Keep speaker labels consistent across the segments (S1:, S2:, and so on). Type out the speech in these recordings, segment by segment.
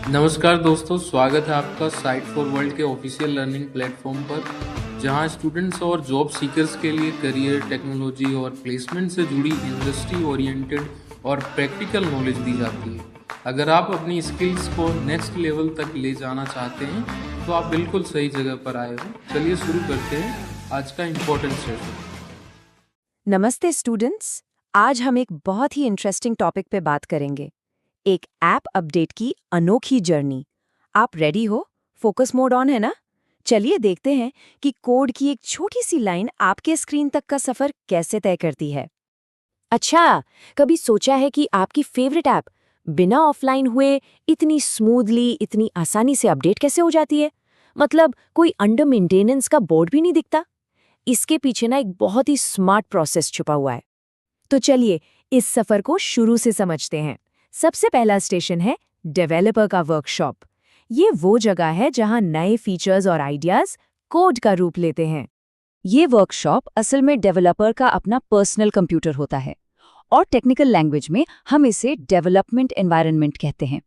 S1: नमस्कार दोस्तों, स्वागत है आपका साइट फॉर वर्ल्ड के ऑफिशियल लर्निंग प्लेटफॉर्म पर, जहां स्टूडेंट्स और जॉब सीकर्स के लिए करियर, टेक्नोलॉजी और प्लेसमेंट से जुड़ी इंडस्ट्री ओरिएंटेड और प्रैक्टिकल नॉलेज दी जाती है। अगर आप अपनी स्किल्स को नेक्स्ट लेवल तक ले जाना चाहते हैं, तो आप बिल्कुल सही जगह पर आए हो। चलिए शुरू करते हैं आज का इम्पोर्टेंट सेशन।
S2: नमस्ते स्टूडेंट्स। आज हम एक बहुत ही इंटरेस्टिंग टॉपिक पे बात करेंगे, एक ऐप अपडेट की अनोखी जर्नी। आप रेडी हो? फोकस मोड ऑन है ना? चलिए देखते हैं कि कोड की एक छोटी सी लाइन आपके स्क्रीन तक का सफर कैसे तय करती है। अच्छा, कभी सोचा है कि आपकी फेवरेट ऐप बिना ऑफलाइन हुए इतनी स्मूथली, इतनी आसानी से अपडेट कैसे हो जाती है? मतलब कोई अंडर मेंटेनेंस का बोर्ड भी नहीं दिखता। इसके पीछे ना एक बहुत ही स्मार्ट प्रोसेस छुपा हुआ है। तो चलिए इस सफर को शुरू से समझते हैं। सबसे पहला स्टेशन है डेवलपर का वर्कशॉप। ये वो जगह है जहां नए फीचर्स और आइडियाज कोड का रूप लेते हैं। ये वर्कशॉप असल में डेवलपर का अपना पर्सनल कंप्यूटर होता है और टेक्निकल लैंग्वेज में हम इसे डेवलपमेंट एनवायरनमेंट कहते हैं।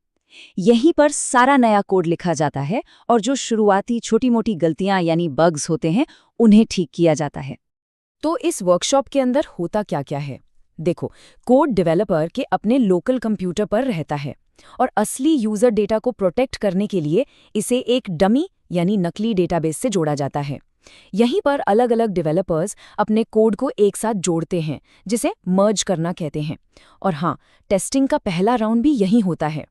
S2: यहीं पर सारा नया कोड लिखा जाता है और जो शुरुआती छोटी-मोटी गलतियां यानी बग्स होते हैं, उन्हें ठीक किया जाता है। तो इस वर्कशॉप के अंदर होता क्या-क्या है? देखो, कोड डेवलपर के अपने लोकल कंप्यूटर पर रहता है और असली यूजर डेटा को प्रोटेक्ट करने के लिए इसे एक डमी यानी नकली डेटाबेस से जोड़ा जाता है। यहीं पर अलग-अलग डेवलपर्स अपने कोड को एक साथ जोड़ते हैं, जिसे मर्ज करना कहते हैं। और हाँ, टेस्टिंग का पहला राउंड भी यहीं होता है।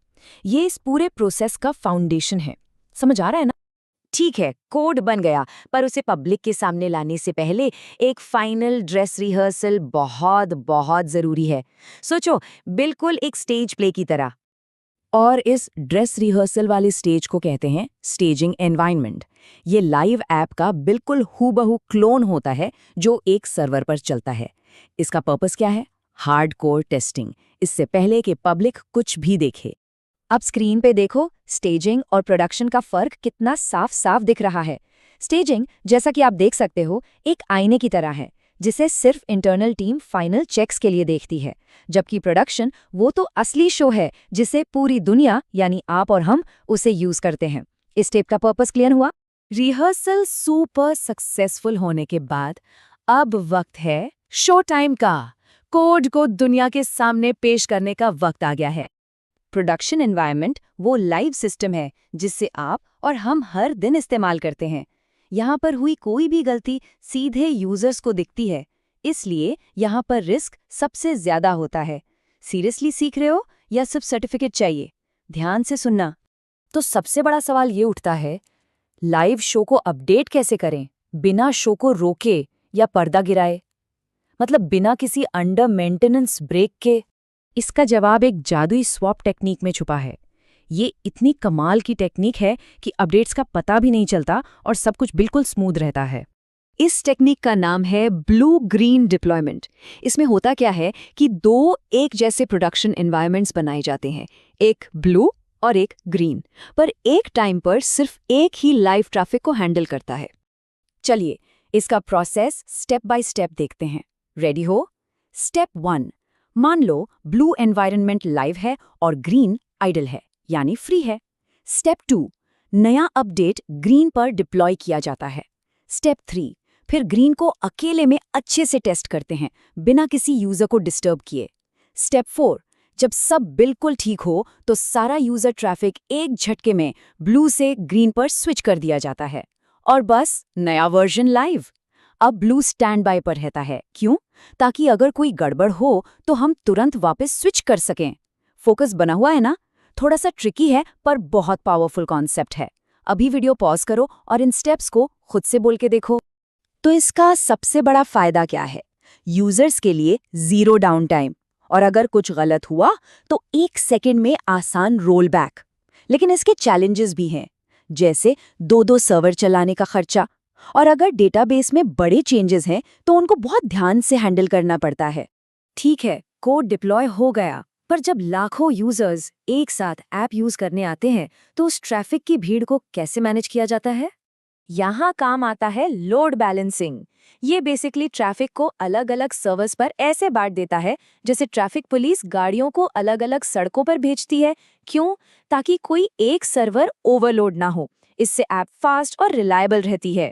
S2: ये इस पूरे प्रोसेस का फाउंडेशन है। समझ आ रहा है ना? ठीक है, कोड बन गया, पर उसे पब्लिक के सामने लाने से पहले एक फाइनल ड्रेस रिहर्सल बहुत बहुत जरूरी है। सोचो, बिल्कुल एक स्टेज प्ले की तरह। और इस ड्रेस रिहर्सल वाले स्टेज को कहते हैं स्टेजिंग एनवायरनमेंट। ये लाइव ऐप का बिल्कुल हूबहू क्लोन होता है जो एक सर्वर पर चलता है। इसका पर्पस क्या है? हार्डकोर टेस्टिंग, इससे पहले कि पब्लिक कुछ भी देखे। अब स्क्रीन पे देखो, स्टेजिंग और प्रोडक्शन का फर्क कितना साफ साफ दिख रहा है। स्टेजिंग, जैसा कि आप देख सकते हो, एक आईने की तरह है जिसे सिर्फ इंटरनल टीम फाइनल चेक्स के लिए देखती है, जबकि प्रोडक्शन वो तो असली शो है जिसे पूरी दुनिया यानी आप और हम उसे यूज करते हैं। इस स्टेप का पर्पस क्लियर हुआ? रिहर्सल सुपर सक्सेसफुल होने के बाद अब वक्त है शो टाइम का। कोड को दुनिया के सामने पेश करने का वक्त आ गया है। प्रोडक्शन एनवायरनमेंट वो लाइव सिस्टम है जिससे आप और हम हर दिन इस्तेमाल करते हैं। यहाँ पर हुई कोई भी गलती सीधे यूजर्स को दिखती है, इसलिए यहाँ पर रिस्क सबसे ज्यादा होता है। सीरियसली सीख रहे हो या सिर्फ सर्टिफिकेट चाहिए? ध्यान से सुनना। तो सबसे बड़ा सवाल ये उठता है, लाइव शो को अपडेट कैसे करें बिना शो को रोके या पर्दा गिराए? मतलब बिना किसी अंडर मेंटेनेंस ब्रेक के। इसका जवाब एक जादुई स्वैप टेक्निक में छुपा है। ये इतनी कमाल की टेक्निक है कि अपडेट्स का पता भी नहीं चलता और सब कुछ बिल्कुल स्मूथ रहता है। इस टेक्निक का नाम है ब्लू ग्रीन डिप्लॉयमेंट। इसमें होता क्या है कि दो एक जैसे प्रोडक्शन एनवायरनमेंट्स बनाए जाते हैं, एक ब्लू और एक ग्रीन, पर एक टाइम पर सिर्फ एक ही लाइव ट्रैफिक को हैंडल करता है। चलिए इसका प्रोसेस स्टेप बाय स्टेप देखते हैं। रेडी हो? स्टेप 1, मान लो ब्लू एनवायरनमेंट लाइव है और ग्रीन आइडल है, यानी फ्री है। स्टेप 2, नया अपडेट ग्रीन पर डिप्लॉय किया जाता है। स्टेप 3, फिर ग्रीन को अकेले में अच्छे से टेस्ट करते हैं, बिना किसी यूजर को डिस्टर्ब किए। स्टेप 4, जब सब बिल्कुल ठीक हो तो सारा यूजर ट्रैफिक एक झटके में ब्लू से ग्रीन पर स्विच कर दिया जाता है। और बस नया वर्जन लाइव। अब ब्लू स्टैंड बाय पर रहता है। क्यों? ताकि अगर कोई गड़बड़ हो तो हम तुरंत वापस स्विच कर सकें। फोकस बना हुआ है ना? थोड़ा सा ट्रिकी है पर बहुत पावरफुल कॉन्सेप्ट है। अभी वीडियो पॉज करो और इन स्टेप्स को खुद से बोल के देखो। तो इसका सबसे बड़ा फायदा क्या है? यूजर्स के लिए जीरो डाउन टाइम, और अगर कुछ गलत हुआ तो 1 सेकंड में आसान रोल बैक। लेकिन इसके चैलेंजेस भी हैं, जैसे दो सर्वर चलाने का खर्चा, और अगर डेटाबेस में बड़े चेंजेस हैं तो उनको बहुत ध्यान से हैंडल करना पड़ता है। ठीक है, कोड डिप्लॉय हो गया, पर जब लाखों यूजर्स एक साथ ऐप यूज करने आते हैं तो उस ट्रैफिक की भीड़ को कैसे मैनेज किया जाता है? यहाँ काम आता है लोड बैलेंसिंग। ये बेसिकली ट्रैफिक को अलग अलग सर्वर्स पर ऐसे बांट देता है जैसे ट्रैफिक पुलिस गाड़ियों को अलग अलग सड़कों पर भेजती है। क्यों? ताकि कोई एक सर्वर ओवरलोड ना हो। इससे ऐप फास्ट और रिलायबल रहती है।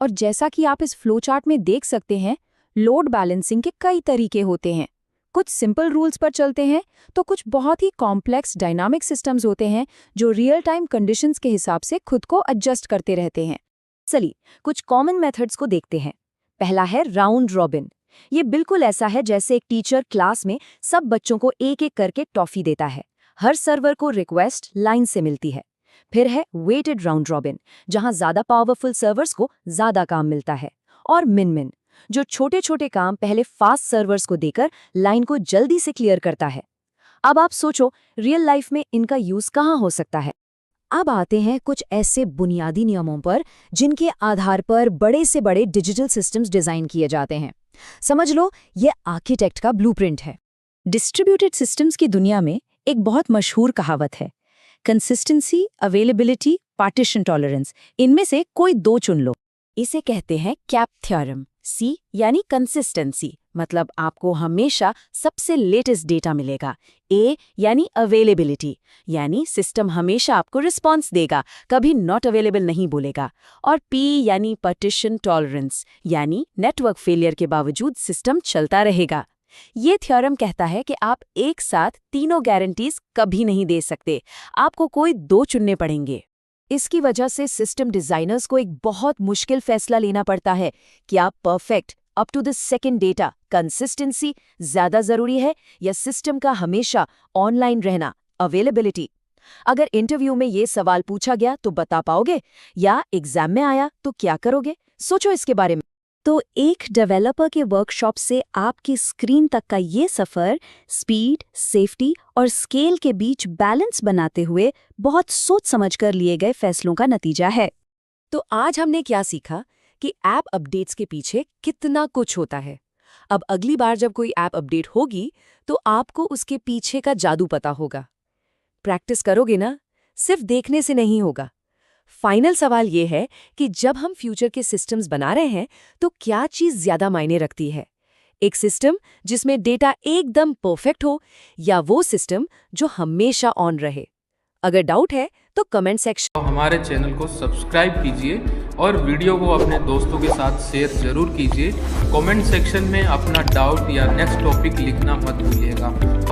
S2: और जैसा कि आप इस फ्लो चार्ट में देख सकते हैं, लोड बैलेंसिंग के कई तरीके होते हैं। कुछ सिंपल रूल्स पर चलते हैं तो कुछ बहुत ही कॉम्प्लेक्स डायनामिक सिस्टम्स होते हैं जो रियल टाइम कंडीशंस के हिसाब से खुद को एडजस्ट करते रहते हैं। चलिए कुछ कॉमन मेथड्स को देखते हैं। पहला है राउंड रॉबिन। ये बिल्कुल ऐसा है जैसे एक टीचर क्लास में सब बच्चों को एक एक करके टॉफी देता है। हर सर्वर को रिक्वेस्ट लाइन से मिलती है। फिर है वेटेड राउंड रॉबिन, जहां ज्यादा पावरफुल सर्वर्स को ज्यादा काम मिलता है। और मिन मिन, जो छोटे छोटे काम पहले फास्ट सर्वर्स को देकर लाइन को जल्दी से क्लियर करता है। अब आप सोचो रियल लाइफ में इनका यूज कहाँ हो सकता है। अब आते हैं कुछ ऐसे बुनियादी नियमों पर जिनके आधार पर बड़े से बड़े डिजिटल सिस्टम्स डिजाइन किए जाते हैं। समझ लो ये आर्किटेक्ट का ब्लूप्रिंट है। डिस्ट्रीब्यूटेड सिस्टम्स की दुनिया में एक बहुत मशहूर कहावत है, कंसिस्टेंसी, अवेलेबिलिटी, पार्टीशन टॉलरेंस, इनमें से कोई दो चुन लो। इसे कहते हैं कैप थ्योरम। सी यानी कंसिस्टेंसी, मतलब आपको हमेशा सबसे लेटेस्ट डेटा मिलेगा। ए यानी अवेलेबिलिटी, यानी सिस्टम हमेशा आपको रिस्पॉन्स देगा, कभी नॉट अवेलेबल नहीं बोलेगा। और पी यानी पार्टीशन टॉलरेंस, यानी नेटवर्क फेलियर के बावजूद सिस्टम चलता रहेगा। ये थ्योरम कहता है कि आप एक साथ तीनों गारंटीज कभी नहीं दे सकते, आपको कोई दो चुनने पड़ेंगे। इसकी वजह से सिस्टम डिजाइनर्स को एक बहुत मुश्किल फैसला लेना पड़ता है कि आप perfect up to the second data consistency ज्यादा जरूरी है या सिस्टम का हमेशा ऑनलाइन रहना अवेलेबिलिटी। अगर इंटरव्यू में ये सवाल पूछा गया तो बता पाओगे, या एग्जाम में आया तो क्या करोगे? सोचो इसके बारे में। तो एक डेवलपर के वर्कशॉप से आपकी स्क्रीन तक का ये सफर स्पीड, सेफ्टी और स्केल के बीच बैलेंस बनाते हुए बहुत सोच समझकर लिए गए फैसलों का नतीजा है। तो आज हमने क्या सीखा कि ऐप अपडेट्स के पीछे कितना कुछ होता है। अब अगली बार जब कोई ऐप अपडेट होगी तो आपको उसके पीछे का जादू पता होगा। प्रैक्टिस करोगे ना, सिर्फ देखने से नहीं होगा। फाइनल सवाल ये है कि जब हम फ्यूचर के सिस्टम्स बना रहे हैं तो क्या चीज़ ज्यादा मायने रखती है, एक सिस्टम जिसमें डेटा एकदम परफेक्ट हो या वो सिस्टम जो हमेशा ऑन रहे? अगर डाउट है तो कमेंट सेक्शन
S1: हमारे चैनल को सब्सक्राइब कीजिए और वीडियो को अपने दोस्तों के साथ शेयर जरूर कीजिए। कमेंट सेक्शन में अपना डाउट या नेक्स्ट टॉपिक लिखना मत भूलिएगा।